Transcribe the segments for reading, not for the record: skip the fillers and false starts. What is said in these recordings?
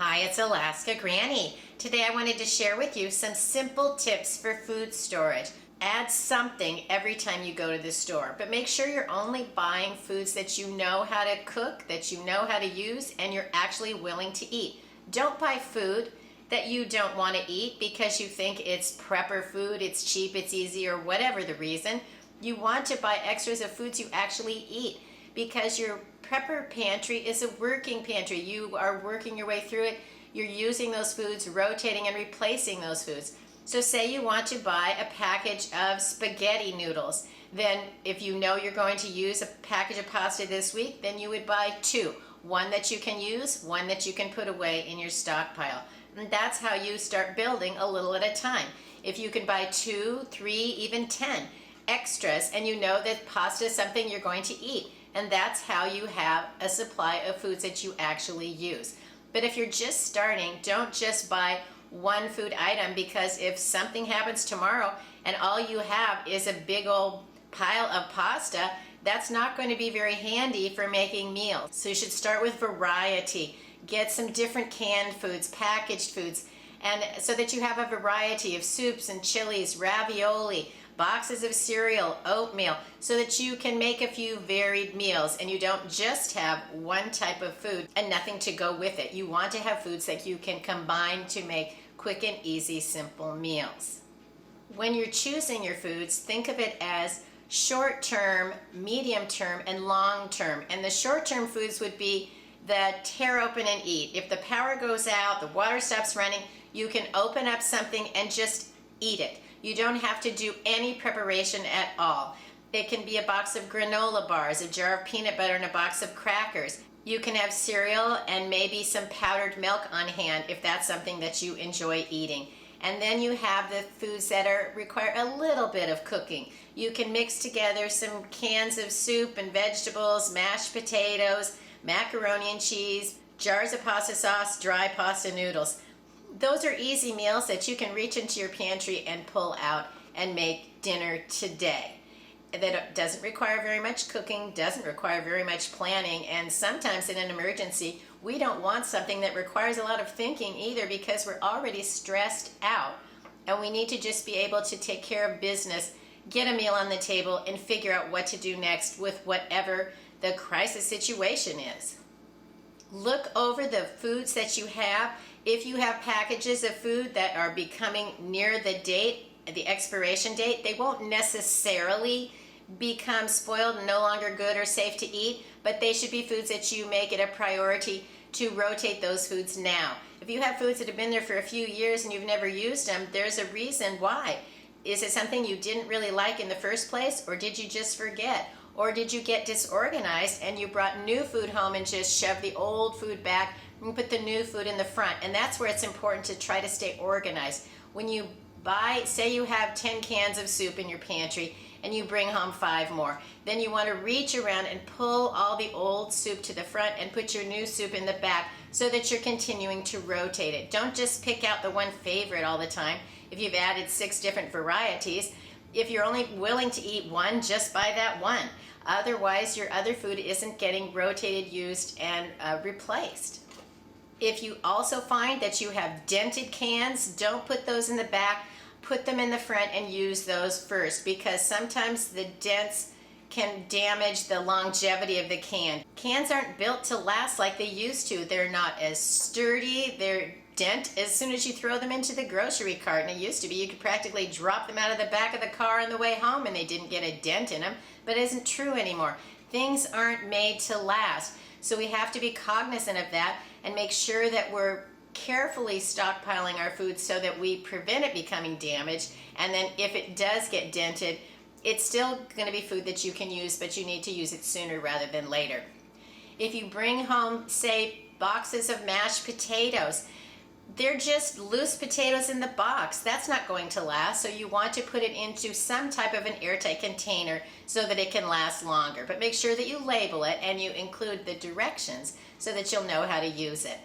Hi, it's Alaska Granny. Today I wanted to share with you some simple tips for food storage. Add something every time you go to the store, but make sure you're only buying foods that you know how to cook, that you know how to use, and you're actually willing to eat. Don't buy food that you don't want to eat because you think it's prepper food, it's cheap, it's easy, or whatever the reason. You want to buy extras of foods you actually eat because your prepper pantry is a working pantry. You are working your way through it. You're using those foods, rotating and replacing those foods. So say you want to buy a package of spaghetti noodles. Then if you know you're going to use a package of pasta this week, then you would buy two. One that you can use, one that you can put away in your stockpile. And that's how you start building a little at a time. If you can buy 2, 3, even 10 extras, and you know that pasta is something you're going to eat, and that's how you have a supply of foods that you actually use. But if you're just starting, don't just buy one food item, because if something happens tomorrow and all you have is a big old pile of pasta, that's not going to be very handy for making meals. So you should start with variety. Get some different canned foods, packaged foods, and so that you have a variety of soups and chilies, ravioli, boxes of cereal, oatmeal, so that you can make a few varied meals and you don't just have one type of food and nothing to go with it. You want to have foods that you can combine to make quick and easy, simple meals. When you're choosing your foods, think of it as short-term, medium-term, and long-term. And the short-term foods would be the tear open and eat. If the power goes out, the water stops running, you can open up something and just eat it. You don't have to do any preparation at all. It can be a box of granola bars, a jar of peanut butter, and a box of crackers. You can have cereal and maybe some powdered milk on hand if that's something that you enjoy eating. And then you have the foods that require a little bit of cooking. You can mix together some cans of soup and vegetables, mashed potatoes, macaroni and cheese, jars of pasta sauce, dry pasta noodles. Those are easy meals that you can reach into your pantry and pull out and make dinner today. That doesn't require very much cooking, doesn't require very much planning, and sometimes in an emergency, we don't want something that requires a lot of thinking either, because we're already stressed out and we need to just be able to take care of business, get a meal on the table, and figure out what to do next with whatever the crisis situation is. Look over the foods that you have. If you have packages of food that are becoming near the date, the expiration date, they won't necessarily become spoiled and no longer good or safe to eat, but they should be foods that you make it a priority to rotate those foods now. If you have foods that have been there for a few years and you've never used them, there's a reason why. Is it something you didn't really like in the first place, or did you just forget? Or did you get disorganized and you brought new food home and just shoved the old food back and put the new food in the front? And that's where it's important to try to stay organized. When you buy, say you have 10 cans of soup in your pantry and you bring home 5 more, then you want to reach around and pull all the old soup to the front and put your new soup in the back so that you're continuing to rotate it. Don't just pick out the one favorite all the time. If you've added 6 different varieties, if you're only willing to eat one, just buy that one. Otherwise, your other food isn't getting rotated, used, and replaced. If you also find that you have dented cans, don't put those in the back. Put them in the front and use those first, because sometimes the dents can damage the longevity of the can. Cans aren't built to last like they used to. They're not as sturdy. They're dent as soon as you throw them into the grocery cart. And it used to be you could practically drop them out of the back of the car on the way home and they didn't get a dent in them, but it isn't true anymore. Things aren't made to last. So we have to be cognizant of that and make sure that we're carefully stockpiling our food so that we prevent it becoming damaged. And then if it does get dented, it's still going to be food that you can use, but you need to use it sooner rather than later. If you bring home, say, boxes of mashed potatoes, they're just loose potatoes in the box. That's not going to last, so you want to put it into some type of an airtight container so that it can last longer. But make sure that you label it and you include the directions so that you'll know how to use it.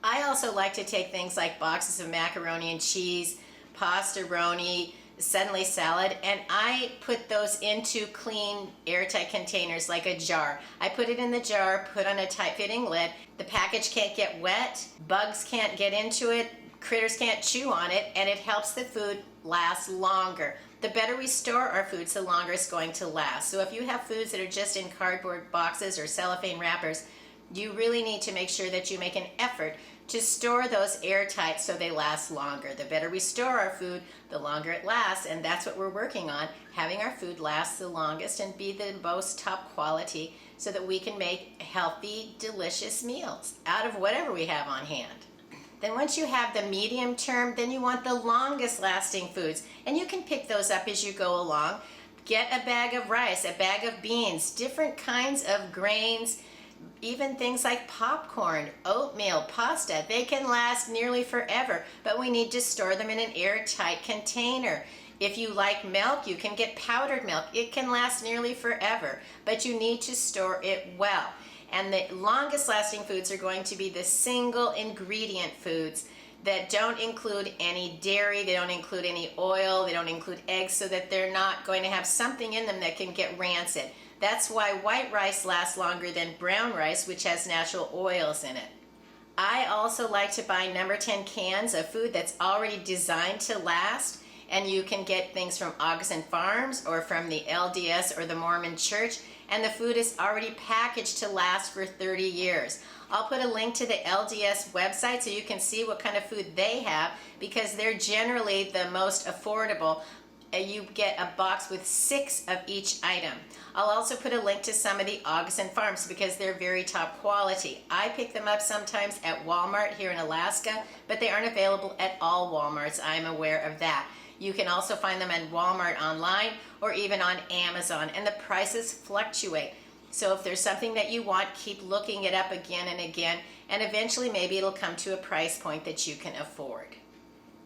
I also like to take things like boxes of macaroni and cheese, pasta-roni, suddenly salad, and I put those into clean airtight containers like a jar. I put it in the jar, put on a tight-fitting lid. The package can't get wet, bugs can't get into it, critters can't chew on it, and it helps the food last longer. The better we store our foods, the longer it's going to last. So if you have foods that are just in cardboard boxes or cellophane wrappers, you really need to make sure that you make an effort to store those airtight so they last longer. The better we store our food, the longer it lasts, and that's what we're working on, having our food last the longest and be the most top quality so that we can make healthy, delicious meals out of whatever we have on hand. Then once you have the medium term, then you want the longest lasting foods, and you can pick those up as you go along. Get a bag of rice, a bag of beans, different kinds of grains, even things like popcorn, oatmeal, pasta. They can last nearly forever, but we need to store them in an airtight container. If you like milk, you can get powdered milk. It can last nearly forever, but you need to store it well. And the longest lasting foods are going to be the single ingredient foods that don't include any dairy, they don't include any oil, they don't include eggs, so that they're not going to have something in them that can get rancid. That's why white rice lasts longer than brown rice, which has natural oils in it. I also like to buy number 10 cans of food that's already designed to last, and you can get things from Goshen Farms or from the LDS or the Mormon Church, and the food is already packaged to last for 30 years. I'll put a link to the LDS website so you can see what kind of food they have, because they're generally the most affordable. You get a box with 6 of each item. I'll also put a link to some of the Goshen Farms because they're very top quality. I pick them up sometimes at Walmart here in Alaska, but they aren't available at all Walmarts. I'm aware of that. You can also find them at Walmart online or even on Amazon, and the prices fluctuate. So if there's something that you want, keep looking it up again and again, and eventually maybe it'll come to a price point that you can afford.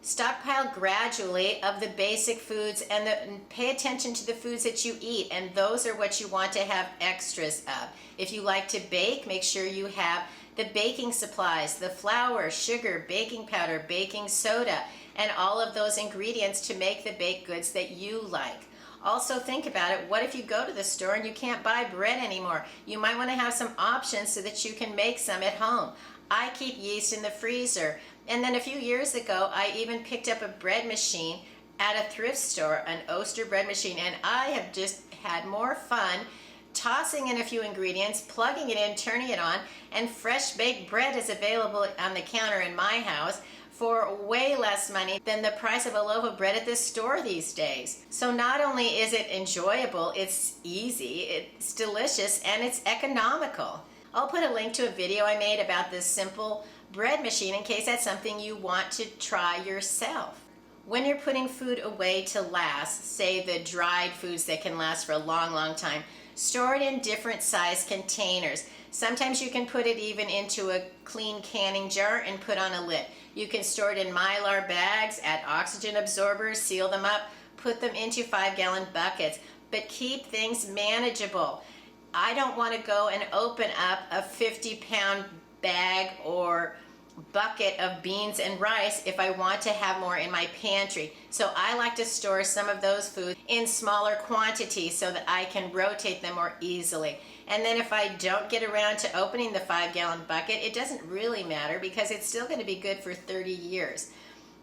Stockpile gradually of the basic foods and pay attention to the foods that you eat, and those are what you want to have extras of. If you like to bake, make sure you have the baking supplies, the flour, sugar, baking powder, baking soda, and all of those ingredients to make the baked goods that you like. Also think about it, what if you go to the store and you can't buy bread anymore? You might want to have some options so that you can make some at home. I keep yeast in the freezer. And then a few years ago, I even picked up a bread machine at a thrift store, an Oster bread machine, and I have just had more fun tossing in a few ingredients, plugging it in, turning it on, and fresh baked bread is available on the counter in my house for way less money than the price of a loaf of bread at the store these days. So not only is it enjoyable, it's easy, it's delicious, and it's economical. I'll put a link to a video I made about this simple bread machine in case that's something you want to try yourself. When you're putting food away to last, say the dried foods that can last for a long, long time, store it in different size containers. Sometimes you can put it even into a clean canning jar and put on a lid. You can store it in Mylar bags, add oxygen absorbers, seal them up, put them into 5-gallon buckets, but keep things manageable. I don't want to go and open up a 50-pound bag or bucket of beans and rice if I want to have more in my pantry. So I like to store some of those foods in smaller quantities so that I can rotate them more easily. And then if I don't get around to opening the 5-gallon bucket, it doesn't really matter because it's still going to be good for 30 years.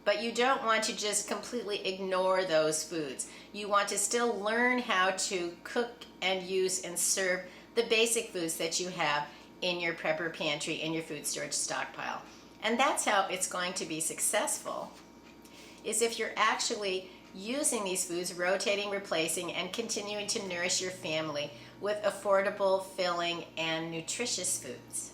But you don't want to just completely ignore those foods. You want to still learn how to cook and use and serve the basic foods that you have in your prepper pantry, in your food storage stockpile. And that's how it's going to be successful, is if you're actually using these foods, rotating, replacing, and continuing to nourish your family with affordable, filling, and nutritious foods.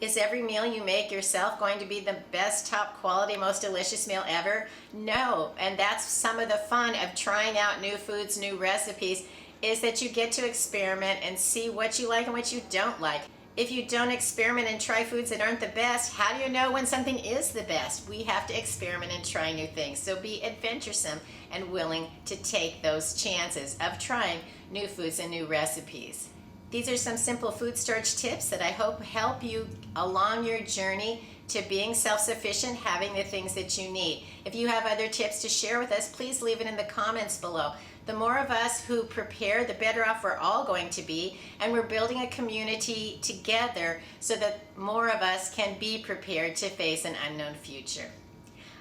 Is every meal you make yourself going to be the best, top quality, most delicious meal ever? No, and that's some of the fun of trying out new foods, new recipes, is that you get to experiment and see what you like and what you don't like. If you don't experiment and try foods that aren't the best, how do you know when something is the best? We have to experiment and try new things. So be adventuresome and willing to take those chances of trying new foods and new recipes. These are some simple food storage tips that I hope help you along your journey to being self-sufficient, having the things that you need. If you have other tips to share with us, please leave it in the comments below. The more of us who prepare, the better off we're all going to be, and we're building a community together so that more of us can be prepared to face an unknown future.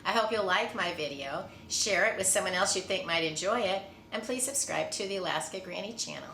I hope you'll like my video, share it with someone else you think might enjoy it, and please subscribe to the Alaska Granny channel.